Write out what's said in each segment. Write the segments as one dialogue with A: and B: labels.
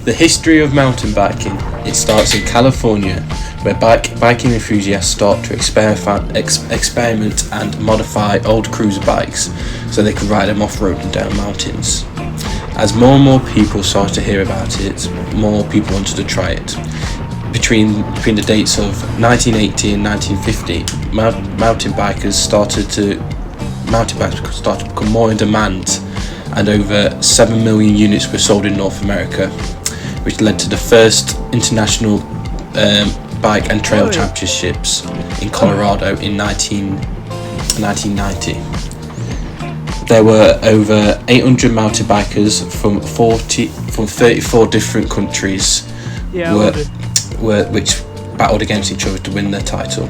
A: The history of mountain biking, it starts in California, where biking enthusiasts start to experiment and modify old cruiser bikes so they could ride them off-road and down mountains. As more and more people started to hear about it, more people wanted to try it. Between the dates of 1980 and 1950, mountain bikes started to become more in demand, and over 7 million units were sold in North America, which led to the first international bike and trail championships in Colorado in 1990. There were over 800 mountain bikers from 34 different countries which battled against each other to win the title.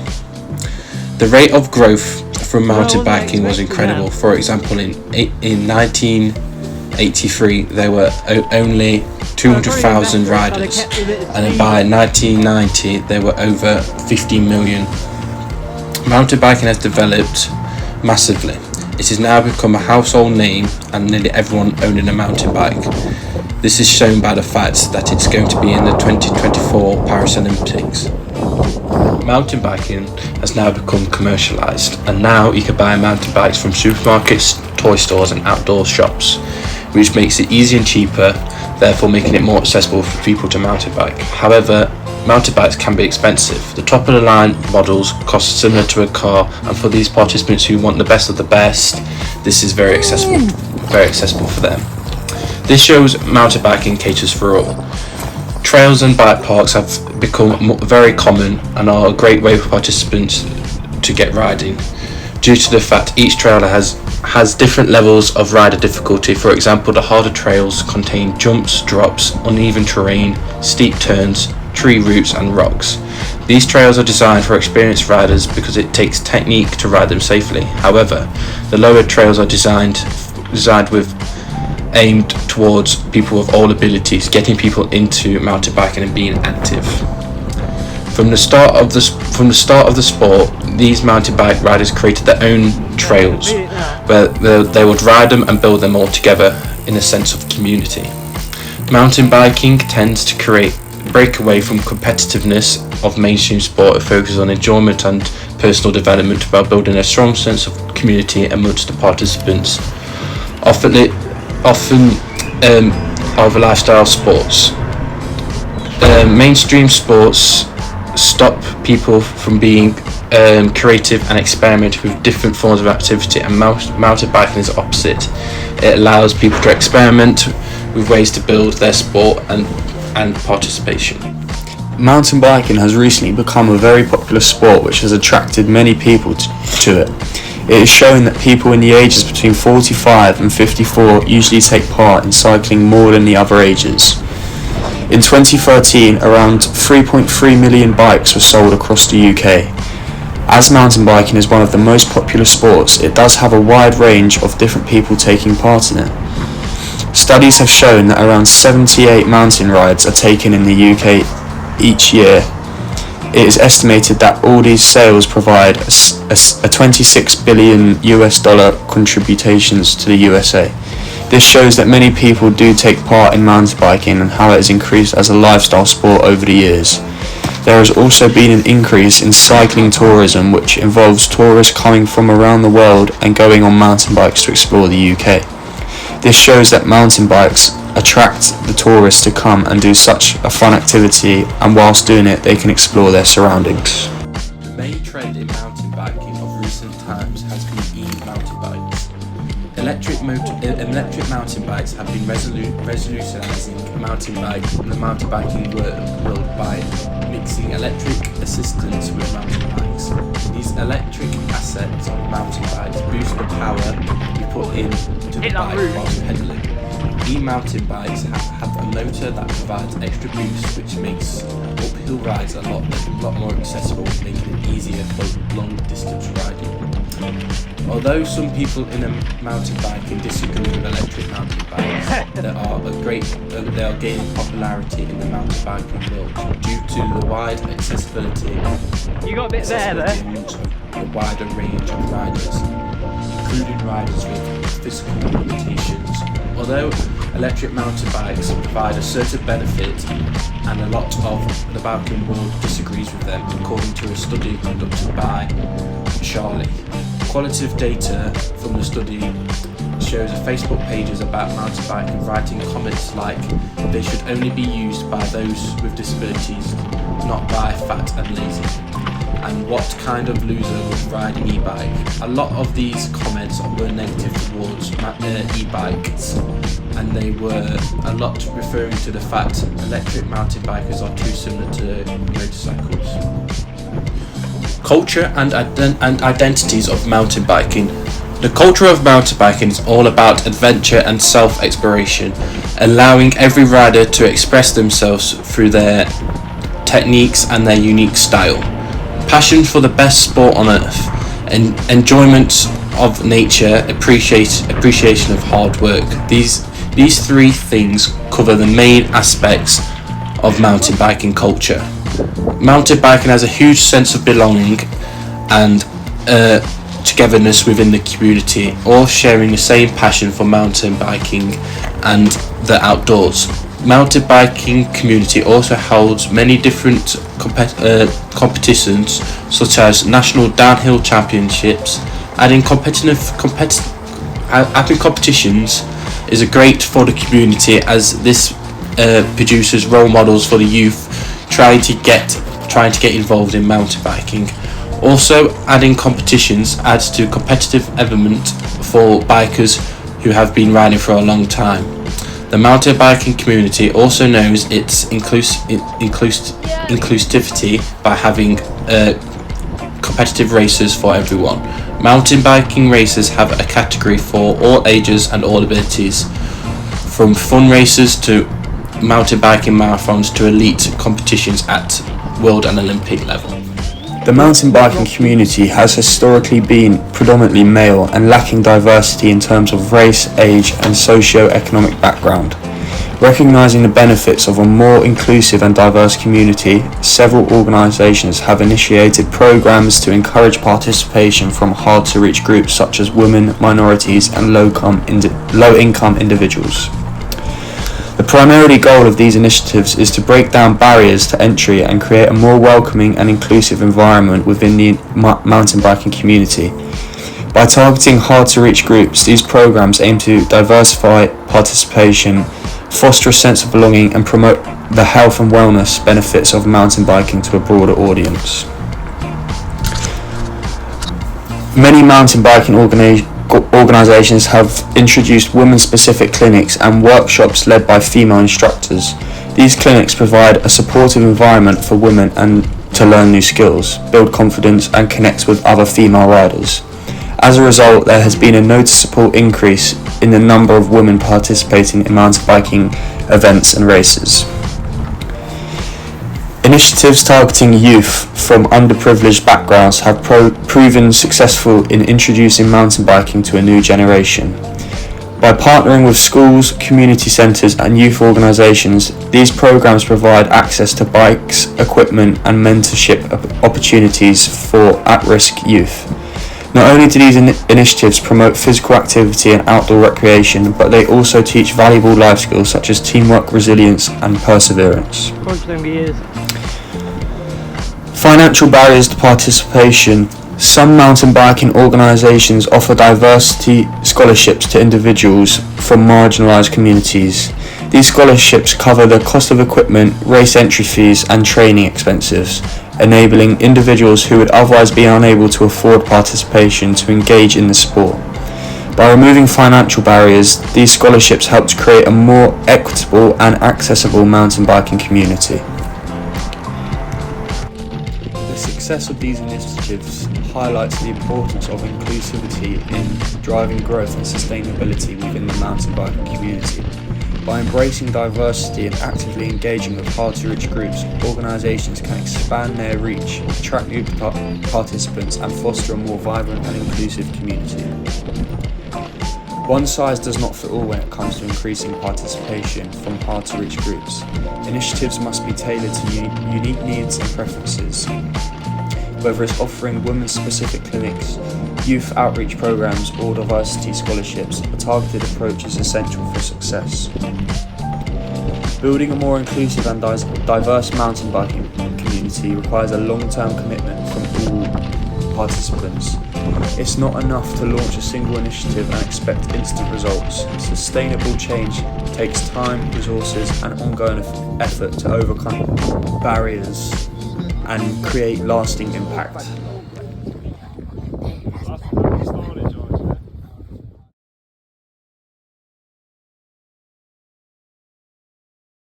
A: The rate of growth from mountain biking was incredible. For example, in 1983 there were only 200,000 riders, and by 1990 there were over 15 million. Mountain biking has developed massively. It has now become a household name, and nearly everyone owning a mountain bike. This is shown by the fact that it's going to be in the 2024 Paris Olympics. Mountain biking has now become commercialised, and now you can buy mountain bikes from supermarkets, toy stores and outdoor shops, which makes it easier and cheaper, therefore making it more accessible for people to mountain bike. However, mountain bikes can be expensive. The top of the line models cost similar to a car, and for these participants who want the best of the best, this is very accessible for them. This shows mountain biking caters for all. Trails and bike parks have become very common and are a great way for participants to get riding, due to the fact each trailer has different levels of rider difficulty. For example, the harder trails contain jumps, drops, uneven terrain, steep turns, tree roots and rocks. These trails are designed for experienced riders because it takes technique to ride them safely. However, the lower trails are designed aimed towards people with all abilities, getting people into mountain biking and being active. From the start of the sport, these mountain bike riders created their own trails, where they would ride them and build them all together in a sense of community. Mountain biking tends to break away from competitiveness of mainstream sport. It focuses on enjoyment and personal development while building a strong sense of community amongst the participants. Often of lifestyle sports. Mainstream sports stop people from being creative and experiment with different forms of activity, and mountain biking is the opposite. It allows people to experiment with ways to build their sport and participation.
B: Mountain biking has recently become a very popular sport which has attracted many people to it. It is shown that people in the ages between 45 and 54 usually take part in cycling more than the other ages. In 2013, around 3.3 million bikes were sold across the UK. As mountain biking is one of the most popular sports, it does have a wide range of different people taking part in it. Studies have shown that around 78 mountain rides are taken in the UK each year. It is estimated that all these sales provide a $26 billion contributions to the USA. This shows that many people do take part in mountain biking and how it has increased as a lifestyle sport over the years. There has also been an increase in cycling tourism, which involves tourists coming from around the world and going on mountain bikes to explore the UK. This shows that mountain bikes attract the tourists to come and do such a fun activity, and whilst doing it they can explore their surroundings.
A: The main trend in mountain biking of recent times has been e-mountain bikes. Electric mountain bikes have been revolutionising the mountain biking world by mixing electric assistance with mountain bikes. These electric assets of mountain bikes boost the power you put into the bike whilst pedaling. E-mountain bikes have a motor that provides extra boost, which makes uphill rides a lot more accessible, making it easier for long distance riding. Although some people in a mountain biking disagree with electric mountain bikes, they are gaining popularity in the mountain biking world due to the wide accessibility.
C: You got a bit there.
A: A wider range of riders, including riders with physical limitations. Although electric mountain bikes provide a certain benefit, and a lot of the biking world disagrees with them, according to a study conducted by Charlie. Qualitative data from the study shows Facebook pages about mountain biking writing comments like they should only be used by those with disabilities, not by fat and lazy, and what kind of loser would ride an e-bike. A lot of these comments were negative towards e-bikes, and they were a lot referring to the fact electric mountain bikers are too similar to motorcycles. Culture and identities of mountain biking. The culture of mountain biking is all about adventure and self-exploration, allowing every rider to express themselves through their techniques and their unique style. Passion for the best sport on earth, and enjoyment of nature, appreciation of hard work. These three things cover the main aspects of mountain biking culture. Mountain biking has a huge sense of belonging and togetherness within the community, all sharing the same passion for mountain biking and the outdoors. Mountain biking community also holds many different competitions, such as national downhill championships. Adding competitions is great for the community, as this produces role models for the youth trying to get involved in mountain biking. Also, adding competitions adds to competitive element for bikers who have been riding for a long time. The mountain biking community also knows its inclusivity by having competitive races for everyone. Mountain biking races have a category for all ages and all abilities, from fun races to mountain biking marathons to elite competitions at world and Olympic level.
B: The mountain biking community has historically been predominantly male and lacking diversity in terms of race, age, and socio-economic background. Recognising the benefits of a more inclusive and diverse community, several organisations have initiated programmes to encourage participation from hard-to-reach groups such as women, minorities, and low-income individuals. The primary goal of these initiatives is to break down barriers to entry and create a more welcoming and inclusive environment within the mountain biking community. By targeting hard-to-reach groups, these programs aim to diversify participation, foster a sense of belonging, and promote the health and wellness benefits of mountain biking to a broader audience. Many mountain biking organisations have introduced women-specific clinics and workshops led by female instructors. These clinics provide a supportive environment for women and to learn new skills, build confidence, and connect with other female riders. As a result, there has been a noticeable increase in the number of women participating in mountain biking events and races. Initiatives targeting youth from underprivileged backgrounds have proven successful in introducing mountain biking to a new generation. By partnering with schools, community centres and youth organisations, these programs provide access to bikes, equipment and mentorship opportunities for at-risk youth. Not only do these initiatives promote physical activity and outdoor recreation, but they also teach valuable life skills such as teamwork, resilience and perseverance. Financial barriers to participation. Some mountain biking organisations offer diversity scholarships to individuals from marginalised communities. These scholarships cover the cost of equipment, race entry fees and training expenses, enabling individuals who would otherwise be unable to afford participation to engage in the sport. By removing financial barriers, these scholarships help to create a more equitable and accessible mountain biking community. The success of these initiatives highlights the importance of inclusivity in driving growth and sustainability within the mountain biking community. By embracing diversity and actively engaging with hard-to-reach groups, organisations can expand their reach, attract new participants and foster a more vibrant and inclusive community. One size does not fit all when it comes to increasing participation from hard-to-reach groups. Initiatives must be tailored to unique needs and preferences. Whether it's offering women-specific clinics, Youth outreach programs or diversity scholarships, a targeted approach is essential for success. Building a more inclusive and diverse mountain biking community requires a long-term commitment from all participants. It's not enough to launch a single initiative and expect instant results. Sustainable change takes time, resources, and ongoing effort to overcome barriers and create lasting impact.